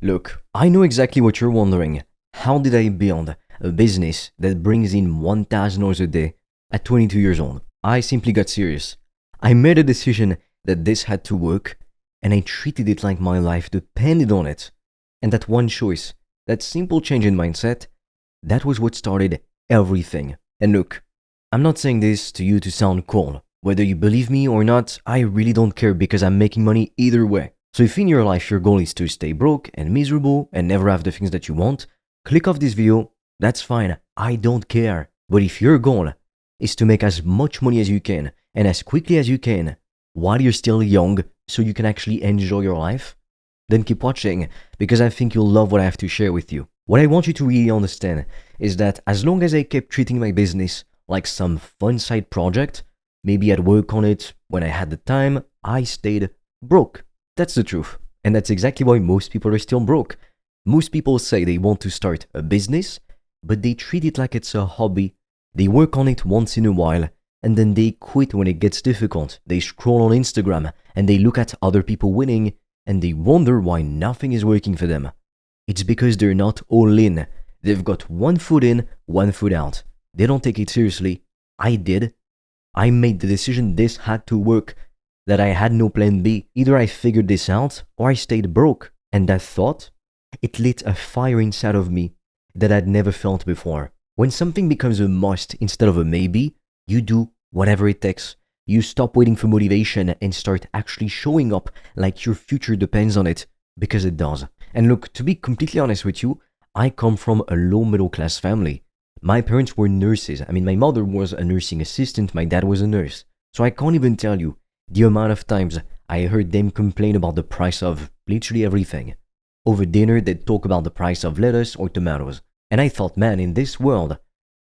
Look, I know exactly what you're wondering. How did I build a business that brings in $1,000 a day at 22 years old? I simply got serious. I made a decision that this had to work, and I treated it like my life depended on it. And that one choice, that simple change in mindset, that was what started everything. And look, I'm not saying this to you to sound cool. Whether you believe me or not, I really don't care because I'm making money either way. So if in your life your goal is to stay broke and miserable and never have the things that you want, click off this video, that's fine, I don't care. But if your goal is to make as much money as you can and as quickly as you can while you're still young so you can actually enjoy your life, then keep watching because I think you'll love what I have to share with you. What I want you to really understand is that as long as I kept treating my business like some fun side project, maybe I'd work on it when I had the time, I stayed broke. That's the truth. And that's exactly why most people are still broke. Most people say they want to start a business, but they treat it like it's a hobby. They work on it once in a while, and then they quit when it gets difficult. They scroll on Instagram, and they look at other people winning, and they wonder why nothing is working for them. It's because they're not all in. They've got one foot in, one foot out. They don't take it seriously. I did. I made the decision this had to work, that I had no plan B. Either I figured this out or I stayed broke. And that thought, it lit a fire inside of me that I'd never felt before. When something becomes a must instead of a maybe, you do whatever it takes. You stop waiting for motivation and start actually showing up like your future depends on it, because it does. And look, to be completely honest with you, I come from a low middle class family. My parents were nurses. My mother was a nursing assistant, my dad was a nurse. So I can't even tell you the amount of times I heard them complain about the price of literally everything. Over dinner, they'd talk about the price of lettuce or tomatoes. And I thought, man, in this world,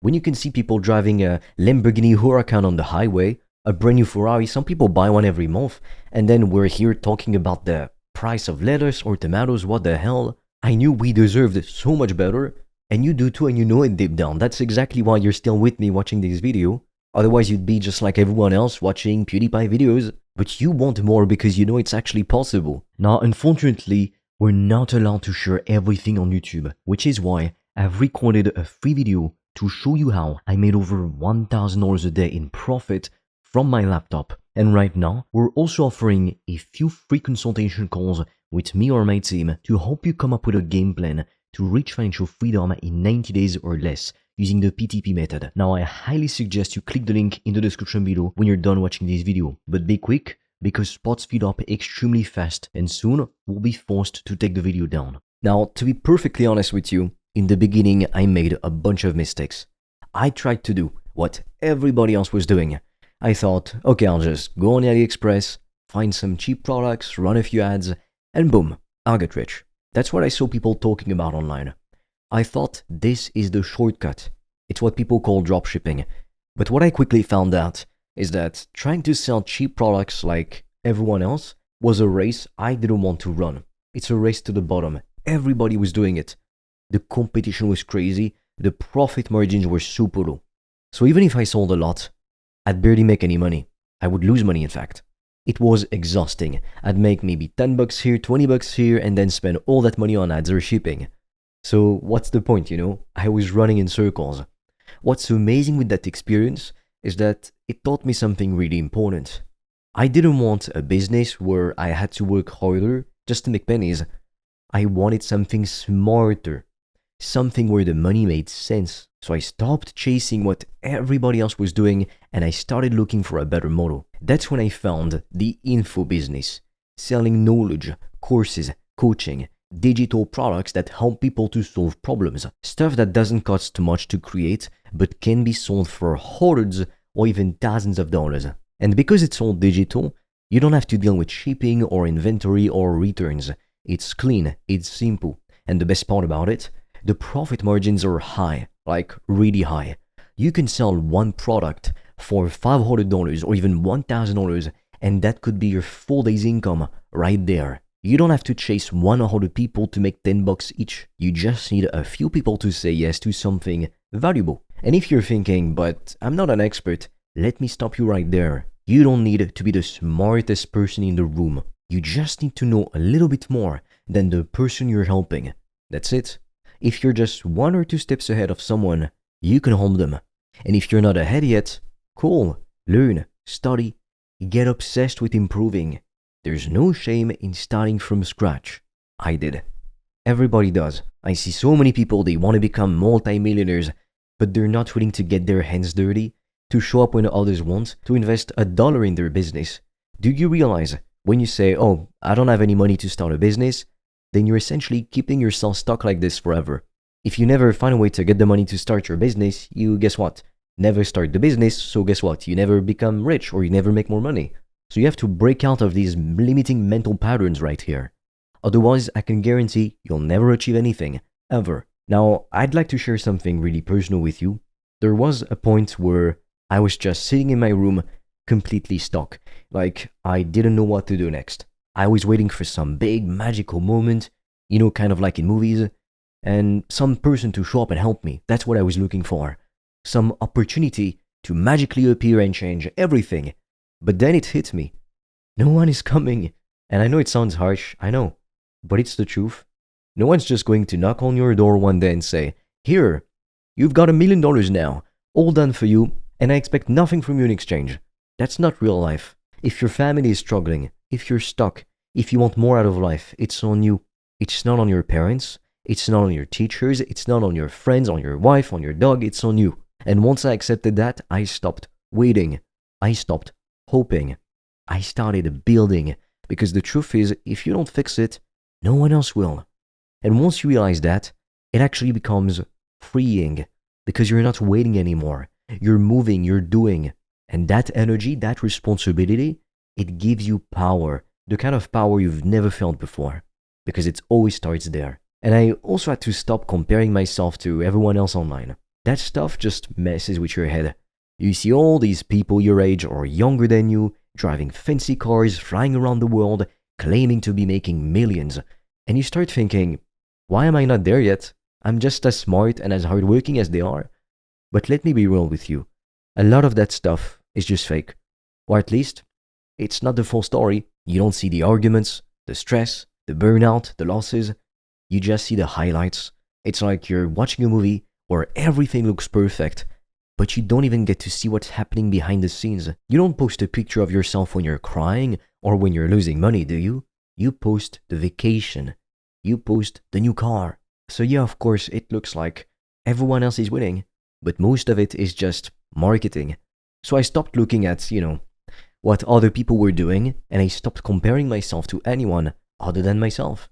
when you can see people driving a Lamborghini Huracan on the highway, a brand new Ferrari, some people buy one every month, and then we're here talking about the price of lettuce or tomatoes, what the hell? I knew we deserved so much better, and you do too, and you know it deep down. That's exactly why you're still with me watching this video. Otherwise, you'd be just like everyone else watching PewDiePie videos. But you want more because you know it's actually possible. Now, unfortunately, we're not allowed to share everything on YouTube, which is why I've recorded a free video to show you how I made over $1,000 a day in profit from my laptop. And right now, we're also offering a few free consultation calls with me or my team to help you come up with a game plan to reach financial freedom in 90 days or less using the PTP method. Now, I highly suggest you click the link in the description below when you're done watching this video. But be quick, because spots fill up extremely fast and soon we'll be forced to take the video down. Now, to be perfectly honest with you, in the beginning I made a bunch of mistakes. I tried to do what everybody else was doing. I thought, okay, I'll just go on AliExpress, find some cheap products, run a few ads, and boom, I'll get rich. That's what I saw people talking about online. I thought this is the shortcut. It's what people call dropshipping. But what I quickly found out is that trying to sell cheap products like everyone else was a race I didn't want to run. It's a race to the bottom. Everybody was doing it. The competition was crazy. The profit margins were super low. So even if I sold a lot, I'd barely make any money. I would lose money, in fact. It was exhausting. I'd make maybe $10 here, $20 here, and then spend all that money on ads or shipping. So what's the point, I was running in circles. What's amazing with that experience is that it taught me something really important. I didn't want a business where I had to work harder just to make pennies. I wanted something smarter, something where the money made sense. So I stopped chasing what everybody else was doing and I started looking for a better model. That's when I found the info business, selling knowledge, courses, coaching, digital products that help people to solve problems. Stuff that doesn't cost too much to create, but can be sold for hundreds or even thousands of dollars. And because it's all digital, you don't have to deal with shipping or inventory or returns. It's clean, it's simple. And the best part about it, the profit margins are high, like really high. You can sell one product for $500 or even $1,000, and that could be your full day's income right there. You don't have to chase 100 people to make $10 each. You just need a few people to say yes to something valuable. And if you're thinking, but I'm not an expert, let me stop you right there. You don't need to be the smartest person in the room. You just need to know a little bit more than the person you're helping. That's it. If you're just 1 or 2 steps ahead of someone, you can help them. And if you're not ahead yet, cool, learn, study, get obsessed with improving. There's no shame in starting from scratch. I did. Everybody does. I see so many people, they want to become multi-millionaires, but they're not willing to get their hands dirty, to show up when others won't, to invest $1 in their business. Do you realize when you say, oh, I don't have any money to start a business, then you're essentially keeping yourself stuck like this forever. If you never find a way to get the money to start your business, you, guess what? Never start the business, so guess what? You never become rich or you never make more money. So you have to break out of these limiting mental patterns right here. Otherwise, I can guarantee you'll never achieve anything, ever. Now, I'd like to share something really personal with you. There was a point where I was just sitting in my room, completely stuck. Like, I didn't know what to do next. I was waiting for some big magical moment, kind of like in movies, and some person to show up and help me. That's what I was looking for. Some opportunity to magically appear and change everything. But then it hit me. No one is coming. And I know it sounds harsh, I know. But it's the truth. No one's just going to knock on your door one day and say, here, you've got $1 million now, all done for you, and I expect nothing from you in exchange. That's not real life. If your family is struggling, if you're stuck, if you want more out of life, it's on you. It's not on your parents, it's not on your teachers, it's not on your friends, on your wife, on your dog, it's on you. And once I accepted that, I stopped waiting. I stopped hoping. I started building. Because the truth is, if you don't fix it, no one else will. And once you realize that, it actually becomes freeing. Because you're not waiting anymore. You're moving, you're doing. And that energy, that responsibility, it gives you power. The kind of power you've never felt before. Because it always starts there. And I also had to stop comparing myself to everyone else online. That stuff just messes with your head. You see all these people your age or younger than you, driving fancy cars, flying around the world, claiming to be making millions. And you start thinking, why am I not there yet? I'm just as smart and as hardworking as they are. But let me be real with you. A lot of that stuff is just fake. Or at least, it's not the full story. You don't see the arguments, the stress, the burnout, the losses. You just see the highlights. It's like you're watching a movie where everything looks perfect, but you don't even get to see what's happening behind the scenes. You don't post a picture of yourself when you're crying or when you're losing money, do you? You post the vacation. You post the new car. So yeah, of course, it looks like everyone else is winning, but most of it is just marketing. So I stopped looking at, what other people were doing, and I stopped comparing myself to anyone other than myself.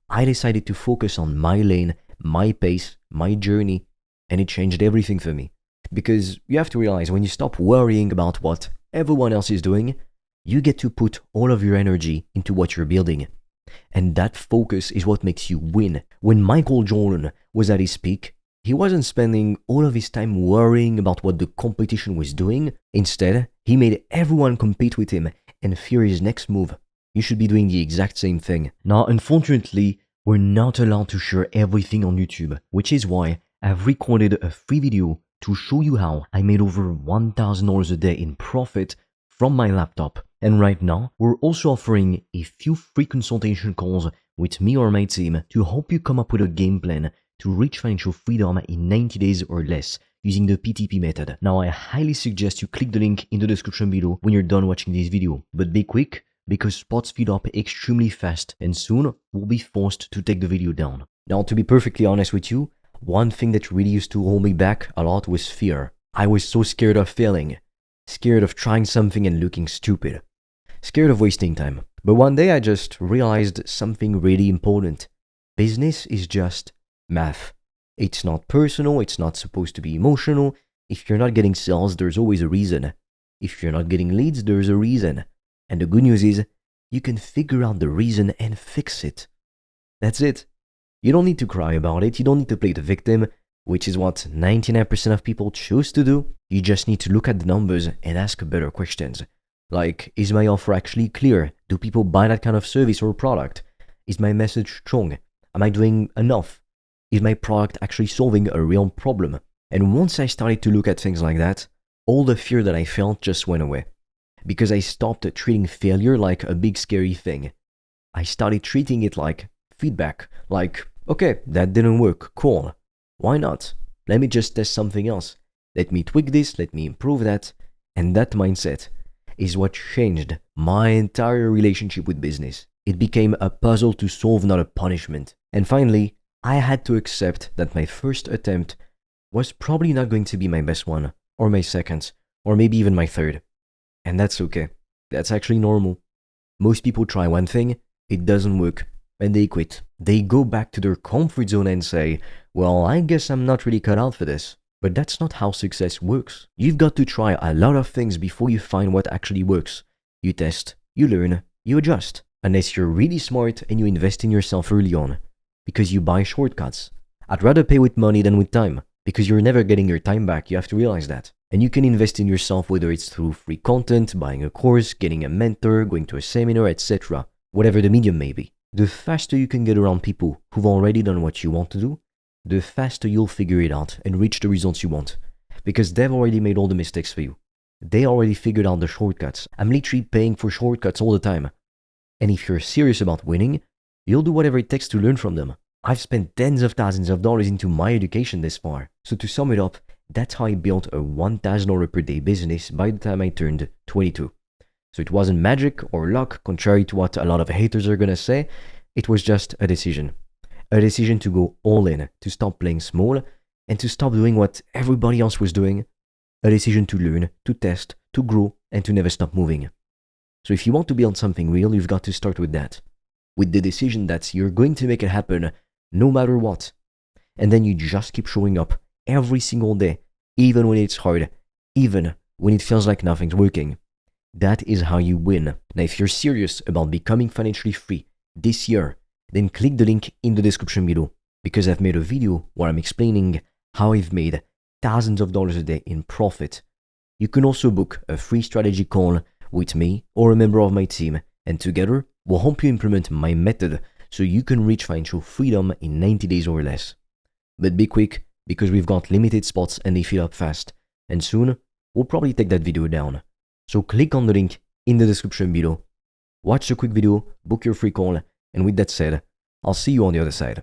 I decided to focus on my lane, my pace, my journey, and it changed everything for me. Because you have to realize when you stop worrying about what everyone else is doing, you get to put all of your energy into what you're building. And that focus is what makes you win. When Michael Jordan was at his peak, he wasn't spending all of his time worrying about what the competition was doing. Instead, he made everyone compete with him and fear his next move. You should be doing the exact same thing. Now, unfortunately, we're not allowed to share everything on YouTube, which is why I've recorded a free video to show you how I made over $1,000 a day in profit from my laptop. And right now, we're also offering a few free consultation calls with me or my team to help you come up with a game plan to reach financial freedom in 90 days or less using the PTP method. Now, I highly suggest you click the link in the description below when you're done watching this video. But be quick, because spots feed up extremely fast and soon we'll be forced to take the video down. Now, to be perfectly honest with you, one thing that really used to hold me back a lot was fear. I was so scared of failing, scared of trying something and looking stupid, scared of wasting time. But one day I just realized something really important. Business is just math. It's not personal, it's not supposed to be emotional. If you're not getting sales, there's always a reason. If you're not getting leads, there's a reason. And the good news is, you can figure out the reason and fix it. That's it. You don't need to cry about it, you don't need to play the victim, which is what 99% of people choose to do. You just need to look at the numbers and ask better questions. Like, is my offer actually clear? Do people buy that kind of service or product? Is my message strong? Am I doing enough? Is my product actually solving a real problem? And once I started to look at things like that, all the fear that I felt just went away. Because I stopped treating failure like a big scary thing. I started treating it like feedback, like, okay, that didn't work, cool. Why not? Let me just test something else. Let me tweak this, let me improve that. And that mindset is what changed my entire relationship with business. It became a puzzle to solve, not a punishment. And finally, I had to accept that my first attempt was probably not going to be my best one, or my second, or maybe even my third. And that's okay. That's actually normal. Most people try one thing, it doesn't work, and they quit. They go back to their comfort zone and say, well, I guess I'm not really cut out for this. But that's not how success works. You've got to try a lot of things before you find what actually works. You test, you learn, you adjust. Unless you're really smart and you invest in yourself early on. Because you buy shortcuts. I'd rather pay with money than with time. Because you're never getting your time back, you have to realize that. And you can invest in yourself whether it's through free content, buying a course, getting a mentor, going to a seminar, etc. Whatever the medium may be. The faster you can get around people who've already done what you want to do, the faster you'll figure it out and reach the results you want. Because they've already made all the mistakes for you. They already figured out the shortcuts. I'm literally paying for shortcuts all the time. And if you're serious about winning, you'll do whatever it takes to learn from them. I've spent tens of thousands of dollars into my education this far. So to sum it up, that's how I built a $1,000 per day business by the time I turned 22. So it wasn't magic or luck, contrary to what a lot of haters are gonna say. It was just a decision. A decision to go all in, to stop playing small, and to stop doing what everybody else was doing. A decision to learn, to test, to grow, and to never stop moving. So if you want to build something real, you've got to start with that. With the decision that you're going to make it happen no matter what. And then you just keep showing up every single day, even when it's hard, even when it feels like nothing's working. That is how you win. Now, if you're serious about becoming financially free this year, then click the link in the description below, because I've made a video where I'm explaining how I've made thousands of dollars a day in profit. You can also book a free strategy call with me or a member of my team, and together we'll help you implement my method so you can reach financial freedom in 90 days or less. But be quick, because we've got limited spots and they fill up fast, and soon we'll probably take that video down. So click on the link in the description below, watch the quick video, book your free call, and with that said, I'll see you on the other side.